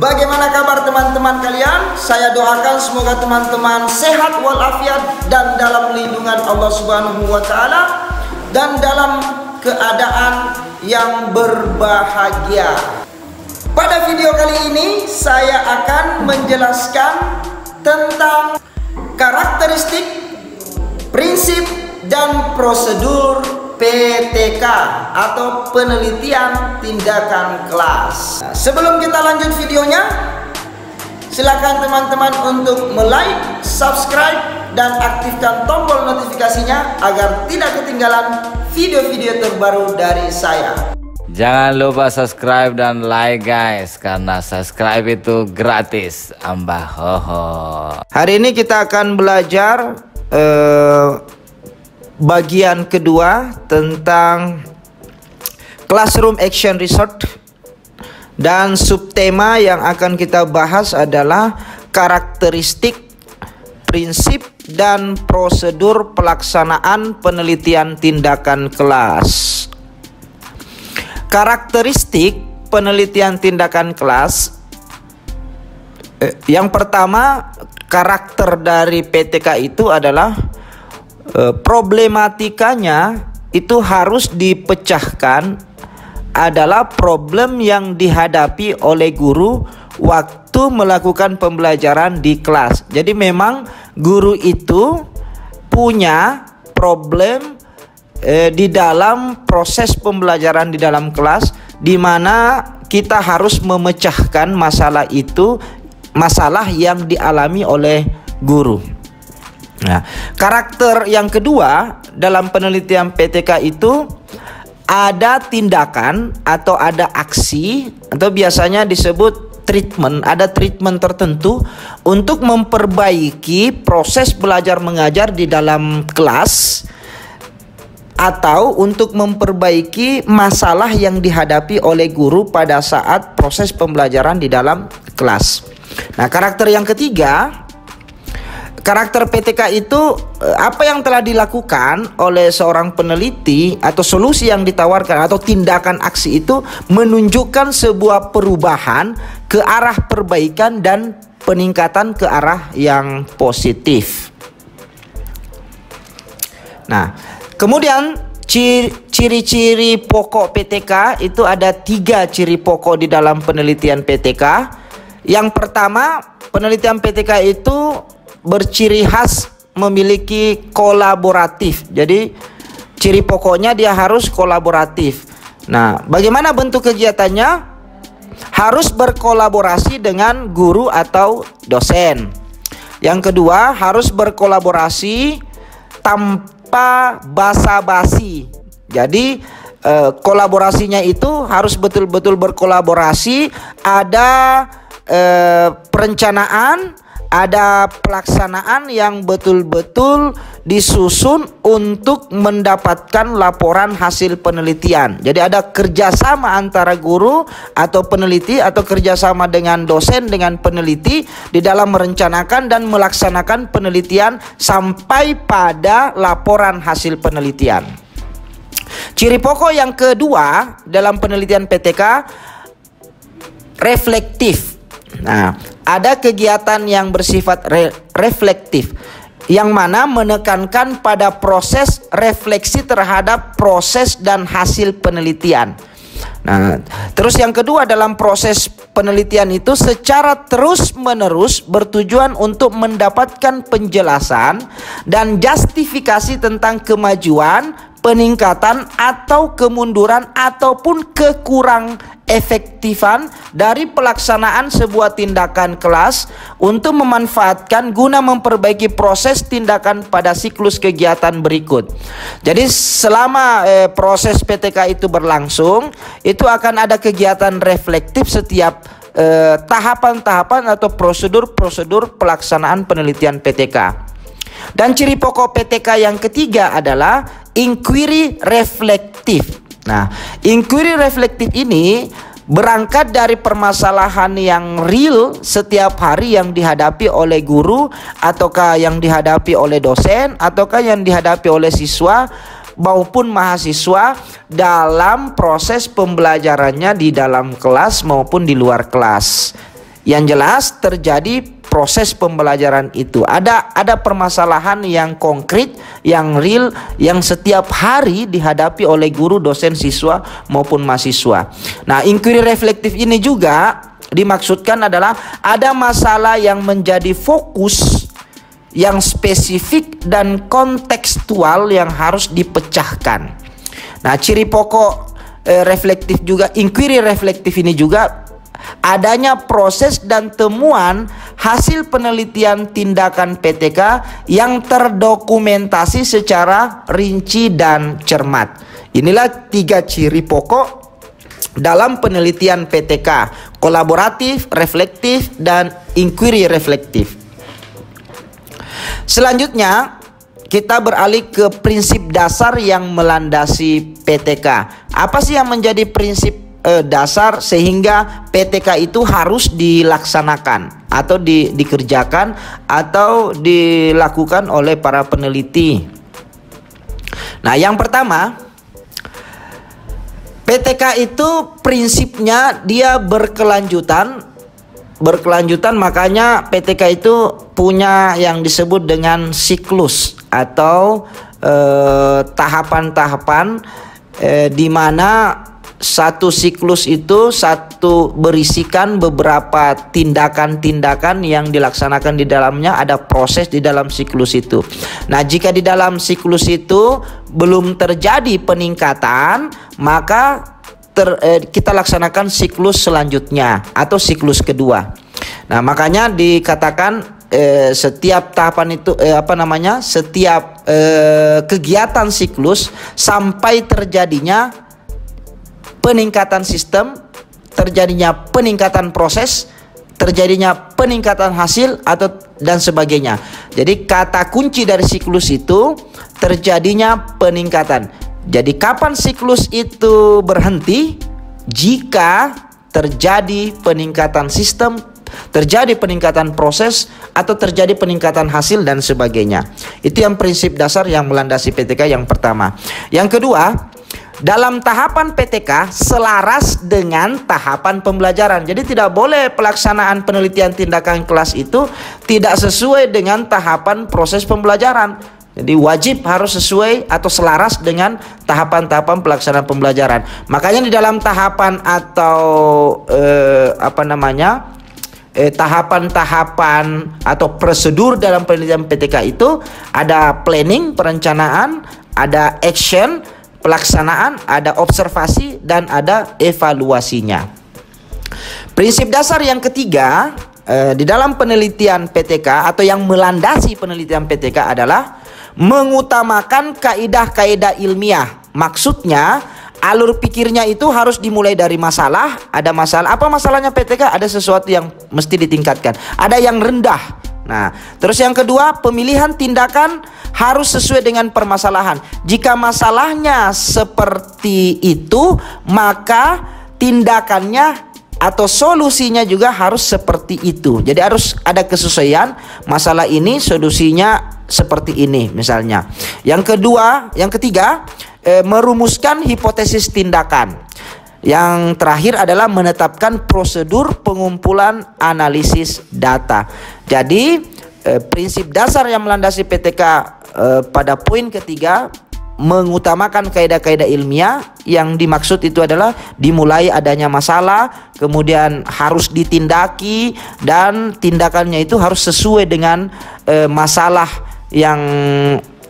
Bagaimana kabar teman-teman kalian? Saya doakan semoga teman-teman sehat walafiat dan dalam lindungan Allah Subhanahu wa taala dan dalam keadaan yang berbahagia. Pada video kali ini saya akan menjelaskan tentang karakteristik, prinsip dan prosedur PTK atau penelitian tindakan kelas. Sebelum kita lanjut videonya, silakan teman-teman untuk like, subscribe, dan aktifkan tombol notifikasinya agar tidak ketinggalan video-video terbaru dari saya. Jangan lupa subscribe dan like guys, karena subscribe itu gratis. Ambah hoho. Hari ini kita akan belajar bagian kedua tentang classroom action research, dan subtema yang akan kita bahas adalah karakteristik, prinsip dan prosedur pelaksanaan penelitian tindakan kelas. Karakteristik penelitian tindakan kelas, yang pertama, karakter dari PTK itu adalah problematikanya itu harus dipecahkan adalah problem yang dihadapi oleh guru waktu melakukan pembelajaran di kelas. Jadi memang guru itu punya problem di dalam proses pembelajaran di dalam kelas, di mana kita harus memecahkan masalah itu, masalah yang dialami oleh guru. Nah, karakter yang kedua dalam penelitian PTK itu ada tindakan atau ada aksi atau biasanya disebut treatment, ada treatment tertentu untuk memperbaiki proses belajar mengajar di dalam kelas atau untuk memperbaiki masalah yang dihadapi oleh guru pada saat proses pembelajaran di dalam kelas. Nah, karakter yang ketiga, karakter PTK itu apa yang telah dilakukan oleh seorang peneliti atau solusi yang ditawarkan atau tindakan aksi itu menunjukkan sebuah perubahan ke arah perbaikan dan peningkatan ke arah yang positif. Nah, kemudian ciri-ciri pokok PTK itu ada 3 ciri pokok di dalam penelitian PTK. Yang pertama, penelitian PTK itu berciri khas memiliki kolaboratif. Jadi ciri pokoknya dia harus kolaboratif. Nah, bagaimana bentuk kegiatannya? Harus berkolaborasi dengan guru atau dosen. Yang kedua, harus berkolaborasi tanpa basa-basi. Jadi kolaborasinya itu harus betul-betul berkolaborasi, ada perencanaan, ada pelaksanaan yang betul-betul disusun untuk mendapatkan laporan hasil penelitian. Jadi ada kerjasama antara guru atau peneliti atau kerjasama dengan dosen dengan peneliti di dalam merencanakan dan melaksanakan penelitian sampai pada laporan hasil penelitian. Ciri pokok yang kedua dalam penelitian PTK, reflektif. Nah, ada kegiatan yang bersifat reflektif, yang mana menekankan pada proses refleksi terhadap proses dan hasil penelitian. Nah, terus yang kedua dalam proses penelitian itu secara terus-menerus bertujuan untuk mendapatkan penjelasan dan justifikasi tentang kemajuan, peningkatan atau kemunduran ataupun kekurang efektifan dari pelaksanaan sebuah tindakan kelas untuk memanfaatkan guna memperbaiki proses tindakan pada siklus kegiatan berikut. Jadi selama proses PTK itu berlangsung, itu akan ada kegiatan reflektif setiap tahapan-tahapan atau prosedur-prosedur pelaksanaan penelitian PTK. Dan ciri pokok PTK yang ketiga adalah inquiry reflektif. Nah, inquiry reflektif ini berangkat dari permasalahan yang real setiap hari yang dihadapi oleh guru, ataukah yang dihadapi oleh dosen, ataukah yang dihadapi oleh siswa maupun mahasiswa dalam proses pembelajarannya di dalam kelas maupun di luar kelas. Yang jelas terjadi proses pembelajaran itu. Ada permasalahan yang konkret, yang real, yang setiap hari dihadapi oleh guru, dosen, siswa maupun mahasiswa. Nah, inquiry reflektif ini juga dimaksudkan adalah ada masalah yang menjadi fokus, yang spesifik dan kontekstual yang harus dipecahkan. Nah, ciri pokok reflektif juga, inquiry reflektif ini juga adanya proses dan temuan hasil penelitian tindakan PTK yang terdokumentasi secara rinci dan cermat. Inilah 3 ciri pokok dalam penelitian PTK: kolaboratif, reflektif, dan inquiry reflektif. Selanjutnya kita beralih ke prinsip dasar yang melandasi PTK. Apa sih yang menjadi prinsip dasar sehingga PTK itu harus dilaksanakan atau dikerjakan atau dilakukan oleh para peneliti? Nah, yang pertama, PTK itu prinsipnya dia berkelanjutan, makanya PTK itu punya yang disebut dengan siklus atau tahapan-tahapan di mana satu siklus itu berisikan beberapa tindakan-tindakan yang dilaksanakan di dalamnya, ada proses di dalam siklus itu. Nah, jika di dalam siklus itu belum terjadi peningkatan, maka kita laksanakan siklus selanjutnya atau siklus kedua. Nah, makanya dikatakan setiap tahapan itu setiap kegiatan siklus sampai terjadinya peningkatan sistem, terjadinya peningkatan proses, terjadinya peningkatan hasil dan sebagainya. Jadi kata kunci dari siklus itu terjadinya peningkatan. Jadi kapan siklus itu berhenti? Jika terjadi peningkatan sistem, terjadi peningkatan proses, atau terjadi peningkatan hasil dan sebagainya. Itu yang prinsip dasar yang melandasi PTK yang pertama. Yang kedua, dalam tahapan PTK selaras dengan tahapan pembelajaran. Jadi tidak boleh pelaksanaan penelitian tindakan kelas itu tidak sesuai dengan tahapan proses pembelajaran. Jadi wajib harus sesuai atau selaras dengan tahapan-tahapan pelaksanaan pembelajaran. Makanya di dalam tahapan atau tahapan-tahapan atau prosedur dalam penelitian PTK itu ada planning, perencanaan, ada action, pelaksanaan, ada observasi, dan ada evaluasinya. Prinsip dasar yang ketiga di dalam penelitian PTK atau yang melandasi penelitian PTK adalah mengutamakan kaidah-kaidah ilmiah. Maksudnya alur pikirnya itu harus dimulai dari masalah. Ada masalah, apa masalahnya PTK? Ada sesuatu yang mesti ditingkatkan, ada yang rendah. Nah, terus yang kedua, pemilihan tindakan harus sesuai dengan permasalahan. Jika masalahnya seperti itu, maka tindakannya atau solusinya juga harus seperti itu. Jadi harus ada kesesuaian. Masalah ini solusinya seperti ini misalnya. Yang ketiga, merumuskan hipotesis tindakan. Yang terakhir adalah menetapkan prosedur pengumpulan analisis data. Jadi prinsip dasar yang melandasi PTK pada poin ketiga, mengutamakan kaidah-kaidah ilmiah. Yang dimaksud itu adalah dimulai adanya masalah, kemudian harus ditindaki, dan tindakannya itu harus sesuai dengan masalah yang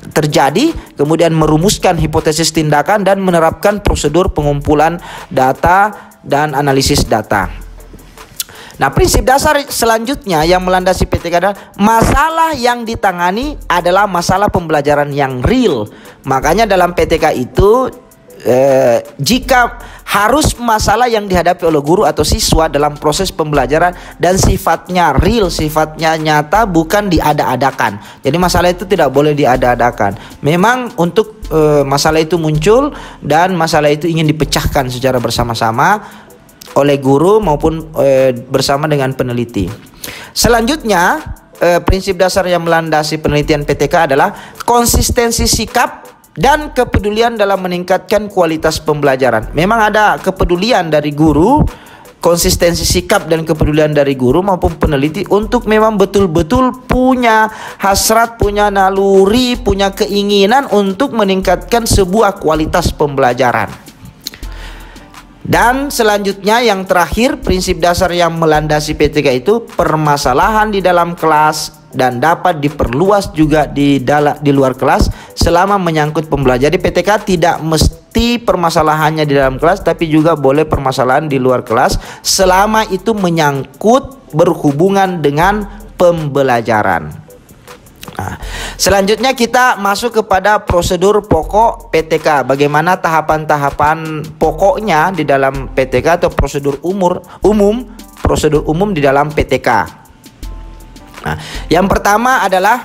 terjadi, kemudian merumuskan hipotesis tindakan dan menerapkan prosedur pengumpulan data dan analisis data. Nah, prinsip dasar selanjutnya yang melandasi PTK adalah masalah yang ditangani adalah masalah pembelajaran yang real. Makanya dalam PTK itu jika harus masalah yang dihadapi oleh guru atau siswa dalam proses pembelajaran dan sifatnya real, sifatnya nyata, bukan diada-adakan. Jadi masalah itu tidak boleh diada-adakan. Memang untuk masalah itu muncul dan masalah itu ingin dipecahkan secara bersama-sama oleh guru maupun bersama dengan peneliti. Selanjutnya, prinsip dasar yang melandasi penelitian PTK adalah konsistensi sikap dan kepedulian dalam meningkatkan kualitas pembelajaran. Memang ada kepedulian dari guru konsistensi sikap dan kepedulian dari guru maupun peneliti untuk memang betul-betul punya hasrat, punya naluri, punya keinginan untuk meningkatkan sebuah kualitas pembelajaran. Dan selanjutnya yang terakhir, prinsip dasar yang melandasi PTK itu permasalahan di dalam kelas dan dapat diperluas juga di luar kelas selama menyangkut pembelajaran. Jadi PTK tidak mesti permasalahannya di dalam kelas, tapi juga boleh permasalahan di luar kelas selama itu menyangkut berhubungan dengan pembelajaran. Nah, selanjutnya kita masuk kepada prosedur pokok PTK. Bagaimana tahapan-tahapan pokoknya di dalam PTK atau prosedur umum di dalam PTK. Nah, yang pertama adalah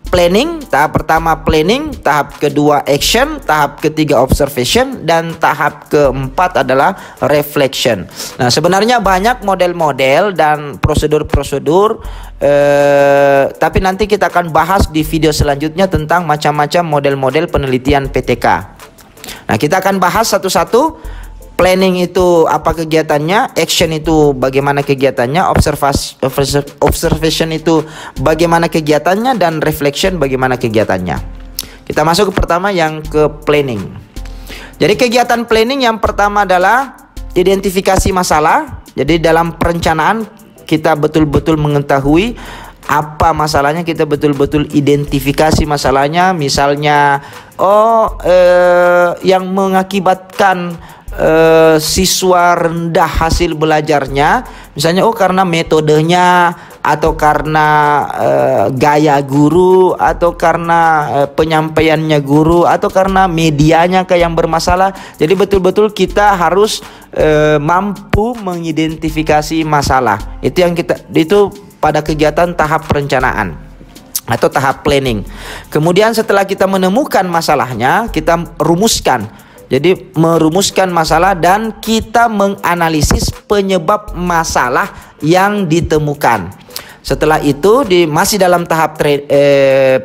planning. Tahap pertama planning, tahap kedua action, tahap ketiga observation, dan tahap keempat adalah reflection. Nah, sebenarnya banyak model-model dan prosedur-prosedur, tapi nanti kita akan bahas di video selanjutnya tentang macam-macam model-model penelitian PTK. Nah, kita akan bahas satu-satu. Planning itu apa kegiatannya, action itu bagaimana kegiatannya, observation itu bagaimana kegiatannya, dan reflection bagaimana kegiatannya. Kita masuk ke pertama yang ke planning. Jadi kegiatan planning yang pertama adalah identifikasi masalah. Jadi dalam perencanaan kita betul-betul mengetahui apa masalahnya, kita betul-betul identifikasi masalahnya. Misalnya yang mengakibatkan siswa rendah hasil belajarnya, misalnya karena metodenya, atau karena gaya guru, atau karena penyampaiannya guru, atau karena medianya yang bermasalah. Jadi betul-betul kita harus mampu mengidentifikasi masalah. Itu pada kegiatan tahap perencanaan atau tahap planning. Kemudian setelah kita menemukan masalahnya, kita rumuskan. Jadi merumuskan masalah dan kita menganalisis penyebab masalah yang ditemukan. Setelah itu masih dalam tahap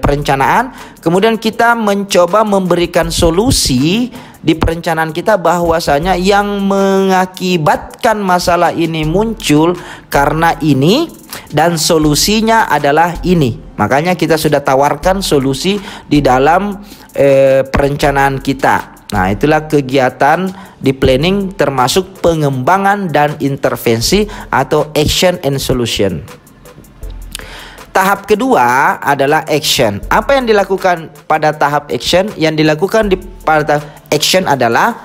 perencanaan, kemudian kita mencoba memberikan solusi di perencanaan kita bahwasanya yang mengakibatkan masalah ini muncul karena ini dan solusinya adalah ini. Makanya kita sudah tawarkan solusi di dalam perencanaan kita. Nah, itulah kegiatan di planning termasuk pengembangan dan intervensi atau action and solution. Tahap kedua adalah action. Apa yang dilakukan pada tahap action? Yang dilakukan pada action adalah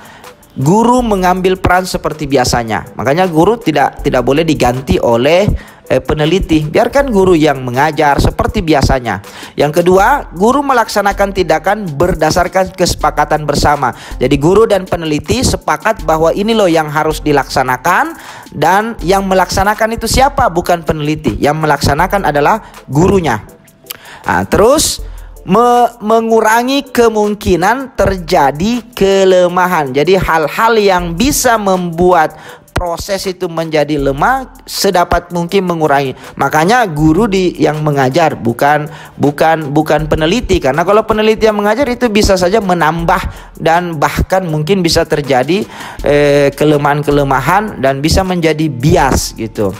guru mengambil peran seperti biasanya. Makanya guru tidak boleh diganti oleh peneliti. Biarkan guru yang mengajar seperti biasanya. Yang kedua, guru melaksanakan tindakan berdasarkan kesepakatan bersama. Jadi guru dan peneliti sepakat bahwa ini loh yang harus dilaksanakan, dan yang melaksanakan itu siapa? Bukan peneliti. Yang melaksanakan adalah gurunya. Nah, terus mengurangi kemungkinan terjadi kelemahan. Jadi hal-hal yang bisa membuat proses itu menjadi lemah sedapat mungkin mengurangi. Makanya guru yang mengajar, bukan peneliti. Karena kalau peneliti yang mengajar itu bisa saja menambah dan bahkan mungkin bisa terjadi kelemahan-kelemahan dan bisa menjadi bias gitu.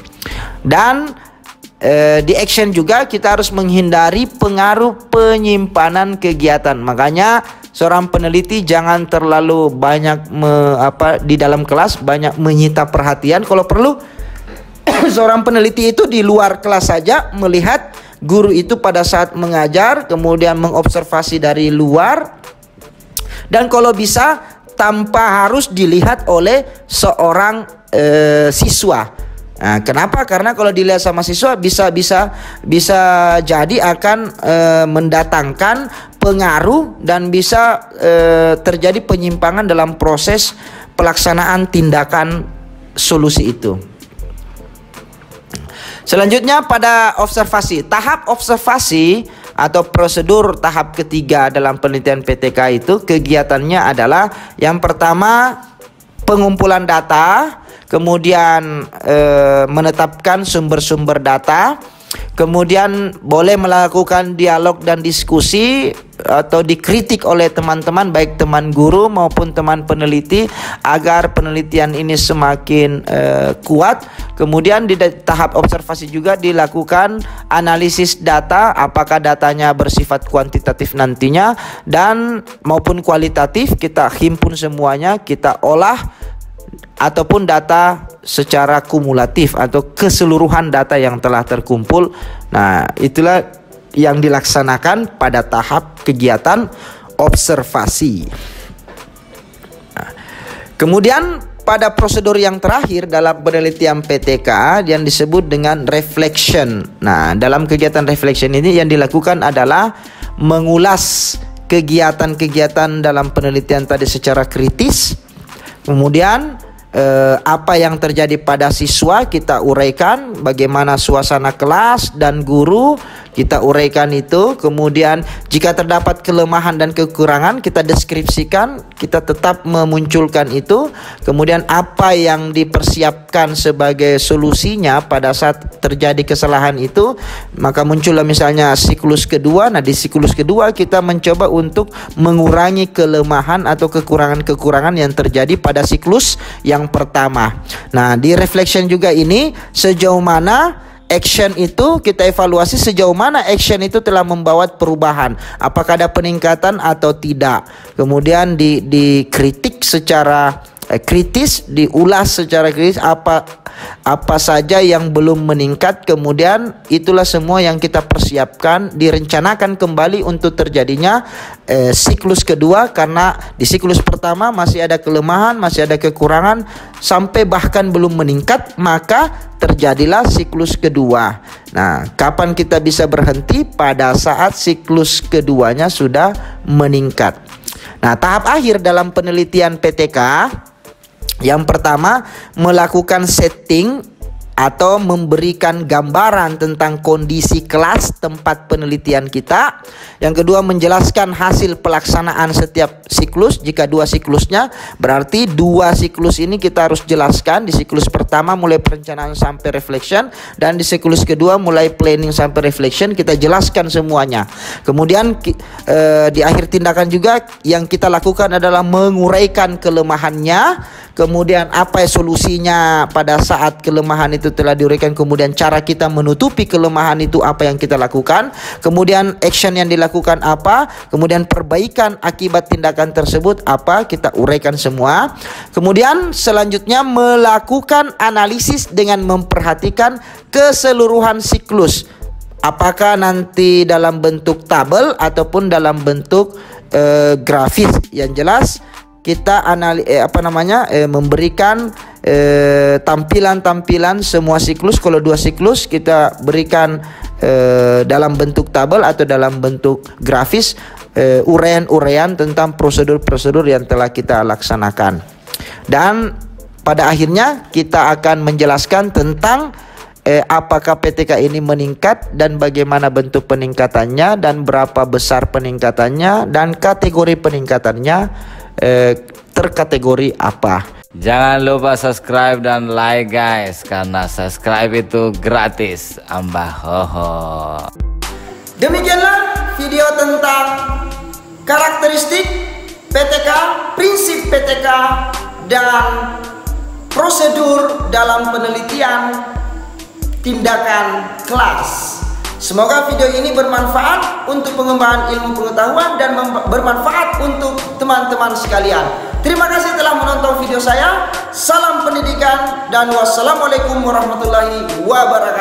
Dan di action juga kita harus menghindari pengaruh penyimpanan kegiatan. Makanya seorang peneliti jangan terlalu banyak di dalam kelas banyak menyita perhatian. Kalau perlu seorang peneliti itu di luar kelas saja melihat guru itu pada saat mengajar, kemudian mengobservasi dari luar, dan kalau bisa tanpa harus dilihat oleh seorang siswa. Nah, kenapa? Karena kalau dilihat sama siswa bisa jadi akan mendatangkan pengaruh dan bisa terjadi penyimpangan dalam proses pelaksanaan tindakan solusi itu. Selanjutnya pada observasi. Tahap observasi atau prosedur tahap ketiga dalam penelitian PTK itu kegiatannya adalah yang pertama pengumpulan data, kemudian menetapkan sumber-sumber data, Kemudian boleh melakukan dialog dan diskusi atau dikritik oleh teman-teman, baik teman guru maupun teman peneliti, agar penelitian ini semakin kuat. Kemudian di tahap observasi juga dilakukan analisis data, apakah datanya bersifat kuantitatif nantinya dan maupun kualitatif. Kita himpun semuanya, kita olah, ataupun data secara kumulatif atau keseluruhan data yang telah terkumpul. Nah, itulah yang dilaksanakan pada tahap kegiatan observasi. Nah, kemudian pada prosedur yang terakhir dalam penelitian PTK yang disebut dengan reflection. Nah, dalam kegiatan reflection ini yang dilakukan adalah mengulas kegiatan-kegiatan dalam penelitian tadi secara kritis. Kemudian apa yang terjadi pada siswa kita uraikan, bagaimana suasana kelas dan guru kita uraikan itu. Kemudian jika terdapat kelemahan dan kekurangan kita deskripsikan, kita tetap memunculkan itu. Kemudian apa yang dipersiapkan sebagai solusinya pada saat terjadi kesalahan itu, maka muncullah misalnya siklus kedua. Nah, di siklus kedua kita mencoba untuk mengurangi kelemahan atau kekurangan-kekurangan yang terjadi pada siklus yang pertama. Nah, di reflection juga ini sejauh mana action itu kita evaluasi, sejauh mana action itu telah membawa perubahan, apakah ada peningkatan atau tidak. Kemudian dikritik secara kritis, diulas secara kritis apa saja yang belum meningkat. Kemudian itulah semua yang kita persiapkan, direncanakan kembali untuk terjadinya siklus kedua, karena di siklus pertama masih ada kelemahan, masih ada kekurangan sampai bahkan belum meningkat, maka terjadilah siklus kedua. Nah, kapan kita bisa berhenti? Pada saat siklus keduanya sudah meningkat. Nah, tahap akhir dalam penelitian PTK, yang pertama melakukan setting atau memberikan gambaran tentang kondisi kelas tempat penelitian kita. Yang kedua menjelaskan hasil pelaksanaan setiap siklus. Jika 2 siklusnya, berarti 2 siklus ini kita harus jelaskan. Di siklus pertama mulai perencanaan sampai reflection, dan di siklus kedua mulai planning sampai reflection, kita jelaskan semuanya. Kemudian di akhir tindakan juga yang kita lakukan adalah menguraikan kelemahannya. Kemudian apa solusinya pada saat kelemahan itu telah diuraikan, kemudian cara kita menutupi kelemahan itu apa yang kita lakukan, kemudian action yang dilakukan apa, kemudian perbaikan akibat tindakan tersebut apa, kita uraikan semua. Kemudian selanjutnya melakukan analisis dengan memperhatikan keseluruhan siklus, apakah nanti dalam bentuk tabel ataupun dalam bentuk grafis. Yang jelas kita memberikan tampilan-tampilan semua siklus. Kalau 2 siklus kita berikan dalam bentuk tabel atau dalam bentuk grafis, uraian-uraian tentang prosedur-prosedur yang telah kita laksanakan. Dan pada akhirnya kita akan menjelaskan tentang apakah PTK ini meningkat dan bagaimana bentuk peningkatannya dan berapa besar peningkatannya dan kategori peningkatannya terkategori apa. Jangan lupa subscribe dan like guys, karena subscribe itu gratis. Ambahoho. Demikianlah video tentang karakteristik PTK, prinsip PTK, dan prosedur dalam penelitian tindakan kelas. Semoga video ini bermanfaat untuk pengembangan ilmu pengetahuan dan bermanfaat untuk teman-teman sekalian. Terima kasih telah menonton video saya. Salam pendidikan dan wassalamualaikum warahmatullahi wabarakatuh.